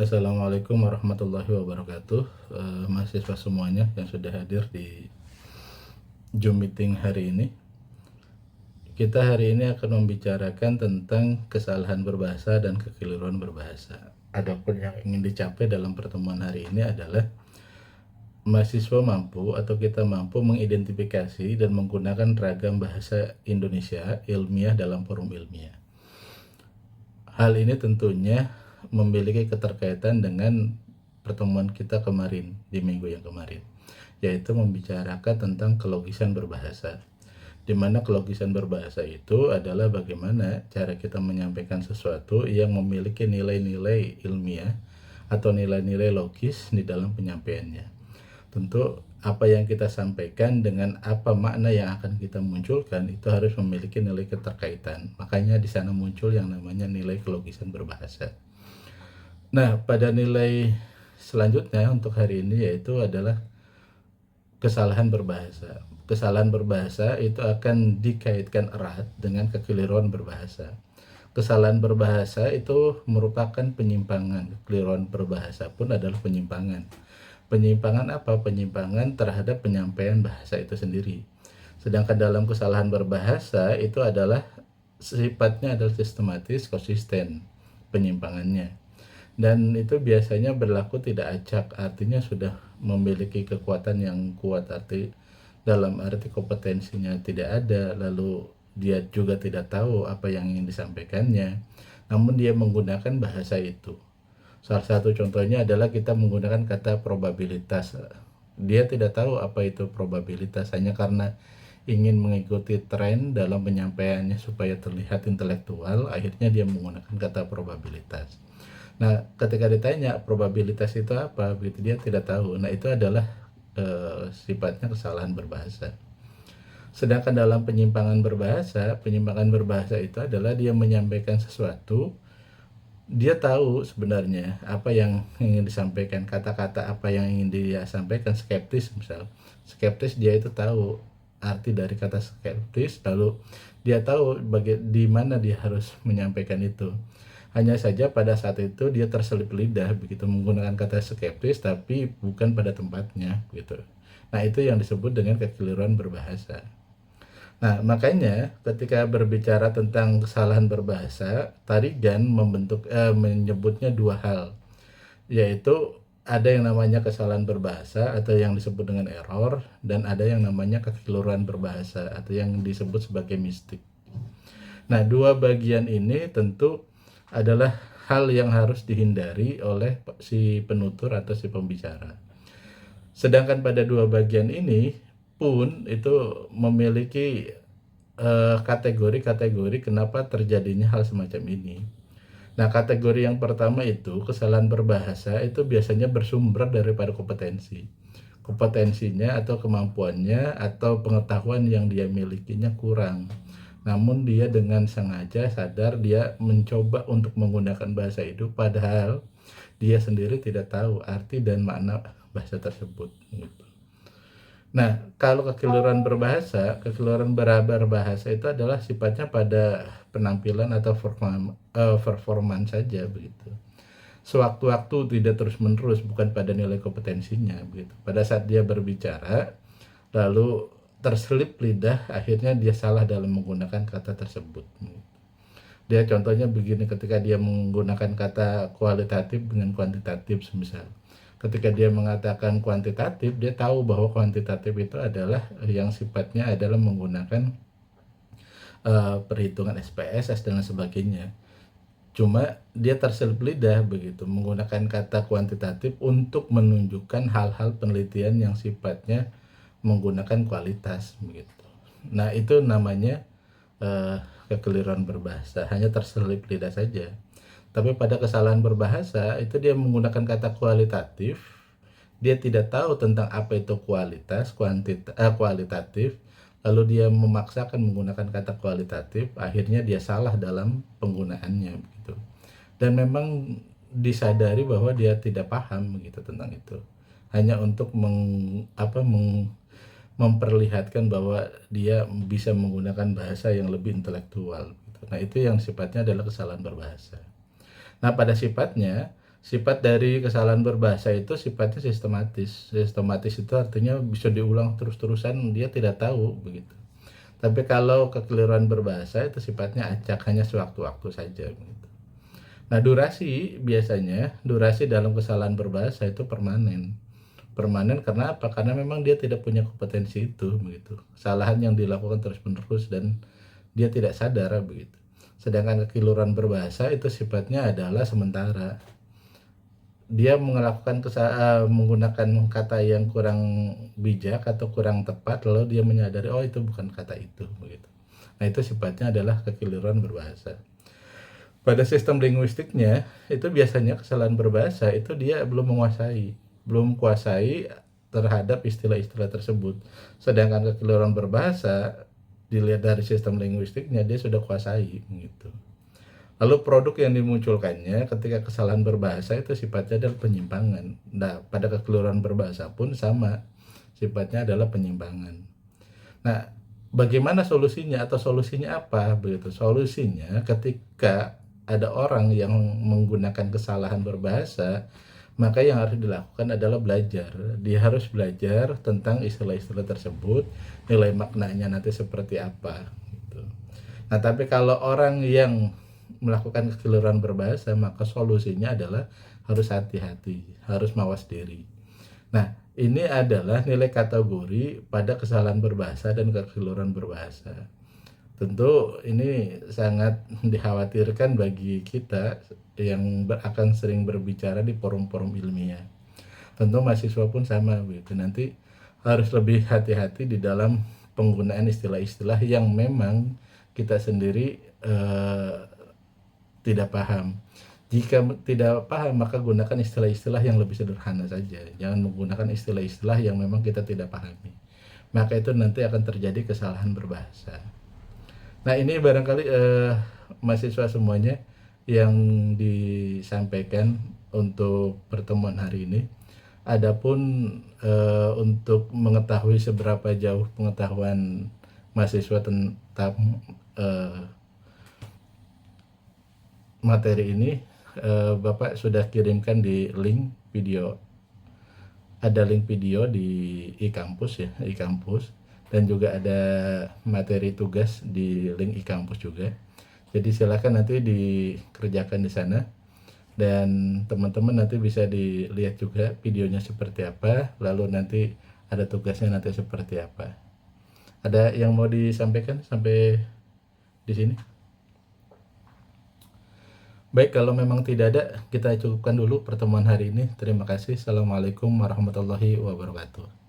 Assalamualaikum warahmatullahi wabarakatuh. Mahasiswa semuanya yang sudah hadir di Zoom meeting hari ini. Kita hari ini akan membicarakan tentang kesalahan berbahasa dan kekeliruan berbahasa. Adapun yang ingin dicapai dalam pertemuan hari ini adalah mahasiswa mampu atau kita mampu mengidentifikasi dan menggunakan ragam bahasa Indonesia ilmiah dalam forum ilmiah. Hal ini tentunya memiliki keterkaitan dengan pertemuan kita kemarin di minggu yang kemarin, yaitu membicarakan tentang kelogisan berbahasa, di mana kelogisan berbahasa itu adalah bagaimana cara kita menyampaikan sesuatu yang memiliki nilai-nilai ilmiah atau nilai-nilai logis di dalam penyampaiannya. Tentu apa yang kita sampaikan dengan apa makna yang akan kita munculkan itu harus memiliki nilai keterkaitan. Makanya di sana muncul yang namanya nilai kelogisan berbahasa. Nah, pada nilai selanjutnya untuk hari ini yaitu adalah kesalahan berbahasa. Kesalahan berbahasa itu akan dikaitkan erat dengan kekeliruan berbahasa. Kesalahan berbahasa itu merupakan penyimpangan. Kekeliruan berbahasa pun adalah penyimpangan. Penyimpangan apa? Penyimpangan terhadap penyampaian bahasa itu sendiri. Sedangkan dalam kesalahan berbahasa itu adalah sifatnya adalah sistematis, konsisten penyimpangannya. Dan itu biasanya berlaku tidak acak, artinya sudah memiliki kekuatan yang kuat, dalam arti kompetensinya tidak ada, lalu dia juga tidak tahu apa yang ingin disampaikannya, namun dia menggunakan bahasa itu. Salah satu contohnya adalah kita menggunakan kata probabilitas. Dia tidak tahu apa itu probabilitas, hanya karena ingin mengikuti tren dalam penyampaiannya supaya terlihat intelektual, akhirnya dia menggunakan kata probabilitas. Nah, ketika ditanya probabilitas itu apa, begitu dia tidak tahu. Nah, itu adalah sifatnya kesalahan berbahasa. Sedangkan dalam penyimpangan berbahasa itu adalah dia menyampaikan sesuatu, dia tahu sebenarnya apa yang ingin disampaikan, kata-kata apa yang ingin dia sampaikan. Skeptis misal, skeptis dia itu tahu arti dari kata skeptis, lalu dia tahu di mana dia harus menyampaikan itu. Hanya saja pada saat itu dia terselip lidah begitu menggunakan kata skeptis tapi bukan pada tempatnya gitu. Nah, itu yang disebut dengan kekeliruan berbahasa. Nah, makanya ketika berbicara tentang kesalahan berbahasa, Tarigan menyebutnya dua hal, yaitu ada yang namanya kesalahan berbahasa atau yang disebut dengan error, dan ada yang namanya kekeliruan berbahasa atau yang disebut sebagai mistik. Nah, dua bagian ini tentu adalah hal yang harus dihindari oleh si penutur atau si pembicara. Sedangkan pada dua bagian ini pun itu memiliki kategori-kategori kenapa terjadinya hal semacam ini. Nah, kategori yang pertama itu kesalahan berbahasa itu biasanya bersumber daripada kompetensinya atau kemampuannya atau pengetahuan yang dia milikinya kurang, namun dia dengan sengaja sadar dia mencoba untuk menggunakan bahasa itu padahal dia sendiri tidak tahu arti dan makna bahasa tersebut gitu. Nah, kalau kekeliruan berbahasa itu adalah sifatnya pada penampilan atau performan saja begitu. Sewaktu-waktu, tidak terus-menerus, bukan pada nilai kompetensinya begitu. Pada saat dia berbicara lalu terselip lidah, akhirnya dia salah dalam menggunakan kata tersebut. Dia contohnya begini, ketika dia menggunakan kata kualitatif dengan kuantitatif semisal. Ketika dia mengatakan kuantitatif, dia tahu bahwa kuantitatif itu adalah yang sifatnya adalah menggunakan perhitungan SPSS dan sebagainya. Cuma dia terselip lidah begitu menggunakan kata kuantitatif untuk menunjukkan hal-hal penelitian yang sifatnya menggunakan kualitas begitu. Nah, itu namanya kekeliruan berbahasa, hanya terselip lidah saja. Tapi pada kesalahan berbahasa itu dia menggunakan kata kualitatif, dia tidak tahu tentang apa itu kualitatif, lalu dia memaksakan menggunakan kata kualitatif, akhirnya dia salah dalam penggunaannya begitu. Dan memang disadari bahwa dia tidak paham begitu tentang itu, hanya untuk memperlihatkan bahwa dia bisa menggunakan bahasa yang lebih intelektual gitu. Nah, itu yang sifatnya adalah kesalahan berbahasa. Nah, pada sifatnya Sifat dari kesalahan berbahasa itu sifatnya sistematis. Sistematis itu artinya bisa diulang terus-terusan, dia tidak tahu begitu. Tapi kalau kekeliruan berbahasa itu sifatnya acak, hanya sewaktu-waktu saja begitu. Nah, durasi dalam kesalahan berbahasa itu permanen. Permanen karena apa? Karena memang dia tidak punya kompetensi itu begitu. Kesalahan yang dilakukan terus-menerus dan dia tidak sadar begitu. Sedangkan kekeliruan berbahasa itu sifatnya adalah sementara. Dia menggunakan kata yang kurang bijak atau kurang tepat, lalu dia menyadari oh itu bukan kata itu begitu. Nah, itu sifatnya adalah kekeliruan berbahasa. Pada sistem linguistiknya itu biasanya kesalahan berbahasa itu dia belum kuasai terhadap istilah-istilah tersebut. Sedangkan kekeliruan berbahasa dilihat dari sistem linguistiknya dia sudah kuasai gitu. Lalu produk yang dimunculkannya ketika kesalahan berbahasa itu sifatnya adalah penyimpangan. Nah, pada kekeliruan berbahasa pun sama, sifatnya adalah penyimpangan. Nah, bagaimana solusinya atau solusinya apa begitu? Solusinya ketika ada orang yang menggunakan kesalahan berbahasa, maka yang harus dilakukan adalah belajar. Dia harus belajar tentang istilah-istilah tersebut, nilai maknanya nanti seperti apa gitu. Nah, tapi kalau orang yang melakukan kekeliruan berbahasa, maka solusinya adalah harus hati-hati, harus mawas diri. Nah, ini adalah nilai kategori pada kesalahan berbahasa dan kekeliruan berbahasa. Tentu ini sangat dikhawatirkan bagi kita yang akan sering berbicara di forum-forum ilmiah. Tentu mahasiswa pun sama begitu. Nanti harus lebih hati-hati di dalam penggunaan istilah-istilah yang memang kita sendiri tidak paham. Jika tidak paham, maka gunakan istilah-istilah yang lebih sederhana saja. Jangan menggunakan istilah-istilah yang memang kita tidak pahami. Maka itu nanti akan terjadi kesalahan berbahasa. Nah, ini barangkali mahasiswa semuanya yang disampaikan untuk pertemuan hari ini. Adapun untuk mengetahui seberapa jauh pengetahuan mahasiswa tentang materi ini, Bapak sudah kirimkan di link video. Ada link video di e-kampus ya, e-kampus, dan juga ada materi tugas di link e-kampus juga. Jadi silakan nanti dikerjakan di sana, dan teman-teman nanti bisa dilihat juga videonya seperti apa, lalu nanti ada tugasnya nanti seperti apa. Ada yang mau disampaikan sampai di sini? Baik, kalau memang tidak ada, kita cukupkan dulu pertemuan hari ini. Terima kasih. Assalamualaikum warahmatullahi wabarakatuh.